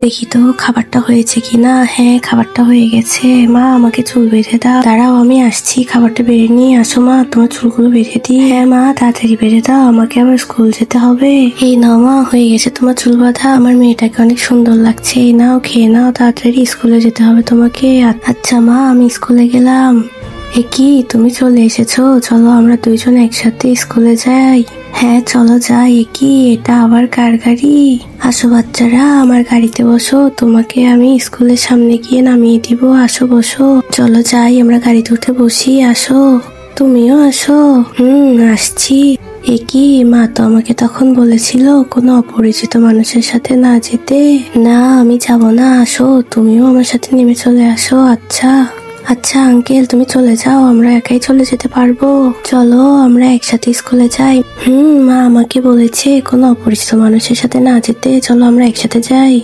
দেখি তো খাবারটা হয়েছে কিনা। হ্যাঁ, খাবারটা হয়ে গেছে। মা, আমাকে চুল বেঁধে দাও। দাঁড়াও, আমি আসছি। খাবারটা বেড়ে নিয়ে আসো মা, তোমার চুলগুলো বেঁধে দিই। হ্যাঁ মা, তাড়াতাড়ি বেঁধে দাও, আমাকে আবার স্কুল যেতে হবে। এই নাও মা, হয়ে গেছে তোমার চুল বাঁধা। আমার মেয়েটাকে অনেক সুন্দর লাগছে। এই নাও, খেয়ে নাও, তাড়াতাড়ি স্কুলে যেতে হবে তোমাকে। আচ্ছা মা, আমি স্কুলে গেলাম। এ কি, তুমি চলে এসেছো? চলো আমরা দুইজন একসাথে স্কুলে যাই। হ্যাঁ চলো যাই। এ কি, এটা আবার কার গাড়ি? আসো বাচ্চারা, আমার গাড়িতে বসো, তোমাকে আমি স্কুলের সামনে গিয়ে নামিয়ে দিব। আসো বসো, চলো যাই, আমরা গাড়িতে উঠে বসি। আসো, তুমিও আসো। আসছি। এ কি, মা তো আমাকে তখন বলেছিল কোনো অপরিচিত মানুষের সাথে না যেতে। না, আমি যাব না। আসো, তুমিও আমার সাথে নেমে চলে আসো। আচ্ছা আচ্ছা আঙ্কেল, তুমি চলে যাও, আমরা একাই চলে যেতে পারবো। চলো আমরা একসাথে স্কুলে যাই। মা আমাকে বলেছে কোনো অপরিচিত মানুষের সাথে না যেতে। চলো আমরা একসাথে যাই।